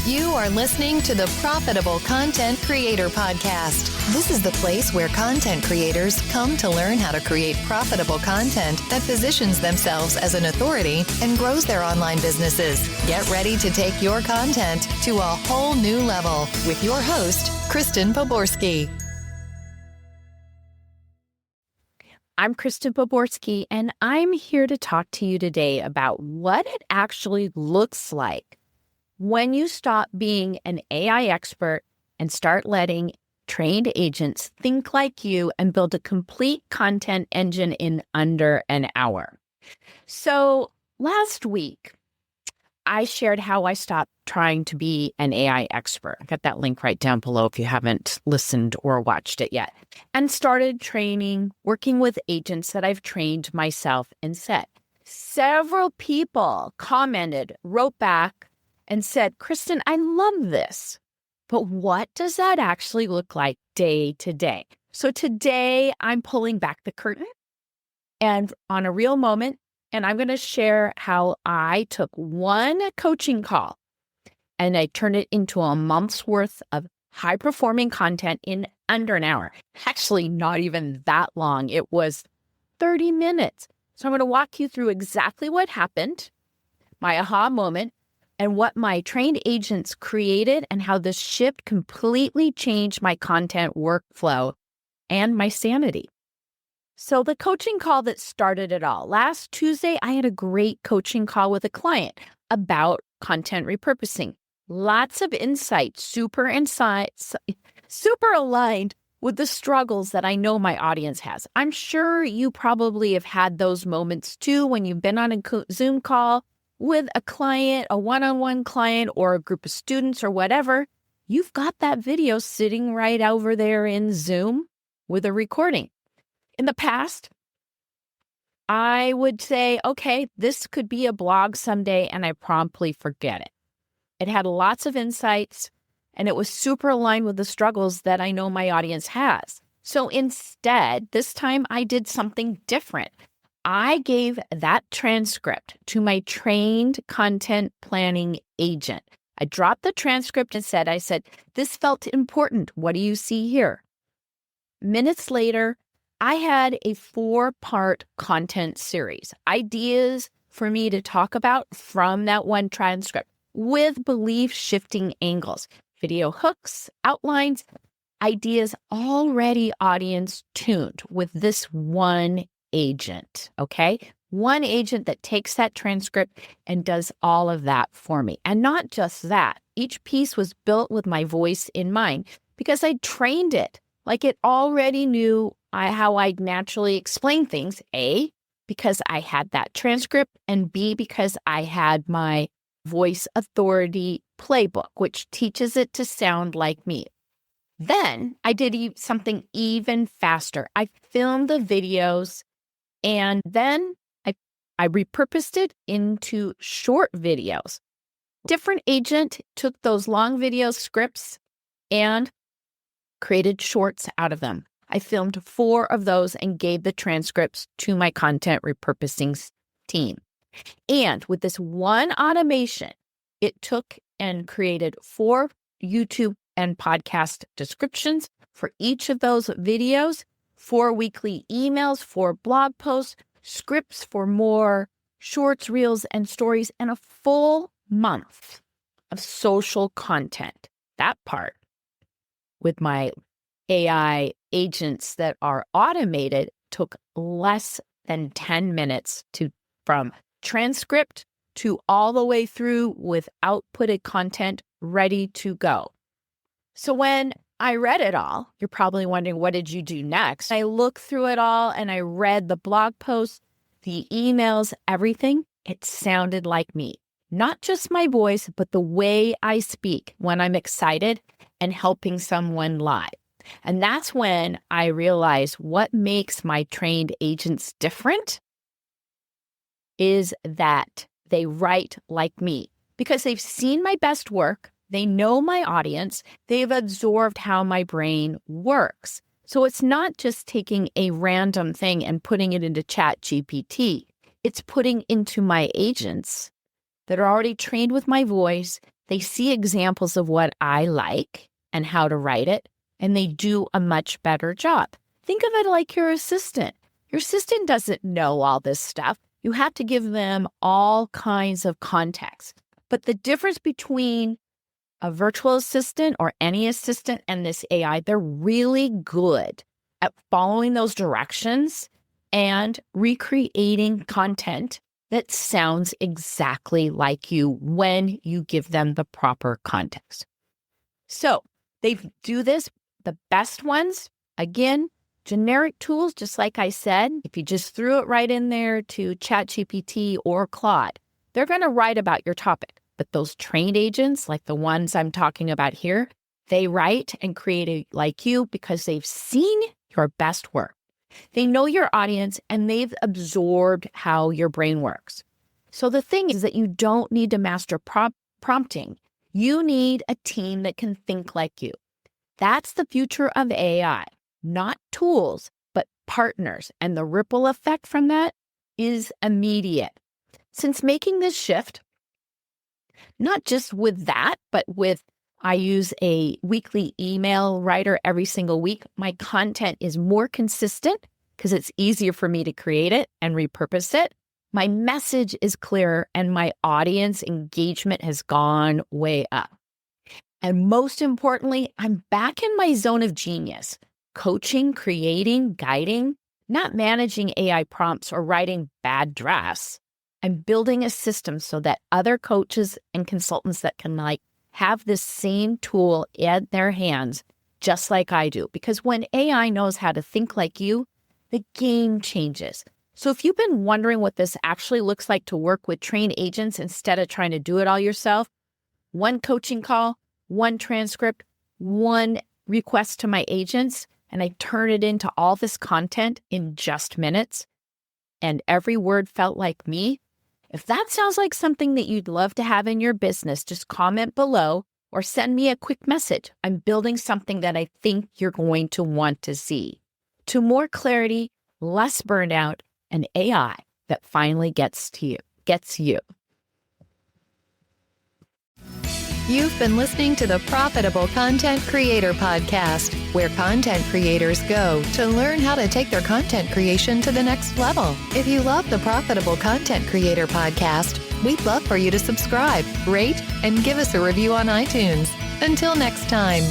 You are listening to the Profitable Content Creator Podcast. This is the place where content creators come to learn how to create profitable content that positions themselves as an authority and grows their online businesses. Get ready to take your content to a whole new level with your host, Kristen Poborsky. I'm Kristen Poborsky, and I'm here to talk to you today about what it actually looks like when you stop being an AI expert and start letting trained agents think like you and build a complete content engine in under an hour. So last week, I shared how I stopped trying to be an AI expert. I got that link right down below if you haven't listened or watched it yet. And started training, working with agents that I've trained myself and said. Several people commented, wrote back, and said, Kristen, I love this. But what does that actually look like day to day? So today I'm pulling back the curtain and on a real moment, and I'm going to share how I took one coaching call and I turned it into a month's worth of high-performing content in under an hour. Actually, not even that long. It was 30 minutes. So I'm going to walk you through exactly what happened, my aha moment, and what my trained agents created and how this shift completely changed my content workflow and my sanity. So the coaching call that started it all. Last Tuesday, I had a great coaching call with a client about content repurposing. Lots of insights, super aligned with the struggles that I know my audience has. I'm sure you probably have had those moments too when you've been on a Zoom call with a client, a one-on-one client, or a group of students or whatever. You've got that video sitting right over there in Zoom with a recording. In the past, I would say, okay, this could be a blog someday, and I promptly forget it. It had lots of insights, and it was super aligned with the struggles that I know my audience has. So instead, this time I did something different. I gave that transcript to my trained content planning agent. I dropped the transcript and I said, this felt important. What do you see here? Minutes later, I had a 4-part content series, ideas for me to talk about from that one transcript with belief-shifting angles, video hooks, outlines, ideas already audience-tuned with this one agent, okay? One agent that takes that transcript and does all of that for me. And not just that, each piece was built with my voice in mind because I trained it like it already knew how I'd naturally explain things, A, because I had that transcript, and B, because I had my voice authority playbook, which teaches it to sound like me. Then I did something even faster. I filmed the videos and then I repurposed it into short videos. Different agent took those long video scripts and created shorts out of them. I filmed 4 of those and gave the transcripts to my content repurposing team. And with this one automation, it took and created 4 YouTube and podcast descriptions for each of those videos, 4 weekly emails, 4 blog posts, scripts for more shorts, reels, and stories, and a full month of social content. That part with my AI agents that are automated took less than 10 minutes from transcript to all the way through with outputted content ready to go. So when I read it all, you're probably wondering, what did you do next? I looked through it all and I read the blog posts, the emails, everything. It sounded like me. Not just my voice, but the way I speak when I'm excited and helping someone live. And that's when I realized what makes my trained agents different is that they write like me because they've seen my best work. They know my audience. They've absorbed how my brain works. So it's not just taking a random thing and putting it into ChatGPT. It's putting into my agents that are already trained with my voice They see examples of what I like and how to write it, and they do a much better job. Think of it like your assistant. Your assistant doesn't know all this stuff. You have to give them all kinds of context. But the difference between a virtual assistant or any assistant and this AI, they're really good at following those directions and recreating content that sounds exactly like you when you give them the proper context. So they do this, the best ones, again, generic tools, just like I said, if you just threw it right in there to ChatGPT or Claude, they're going to write about your topic. But those trained agents, like the ones I'm talking about here, they write and create it like you because they've seen your best work. They know your audience and they've absorbed how your brain works. So the thing is that you don't need to master prompting. You need a team that can think like you. That's the future of AI, not tools, but partners. And the ripple effect from that is immediate. Since making this shift, not just with that, but with I use a weekly email writer every single week. My content is more consistent because it's easier for me to create it and repurpose it. My message is clearer and my audience engagement has gone way up. And most importantly, I'm back in my zone of genius, coaching, creating, guiding, not managing AI prompts or writing bad drafts. I'm building a system so that other coaches and consultants that can have this same tool in their hands, just like I do. Because when AI knows how to think like you, the game changes. So if you've been wondering what this actually looks like to work with trained agents instead of trying to do it all yourself, one coaching call, one transcript, one request to my agents, and I turn it into all this content in just minutes, and every word felt like me. If that sounds like something that you'd love to have in your business, just comment below or send me a quick message. I'm building something that I think you're going to want to see. To more clarity, less burnout, and AI that finally gets you. You've been listening to the Profitable Content Creator Podcast, where content creators go to learn how to take their content creation to the next level. If you love the Profitable Content Creator Podcast, we'd love for you to subscribe, rate, and give us a review on iTunes. Until next time.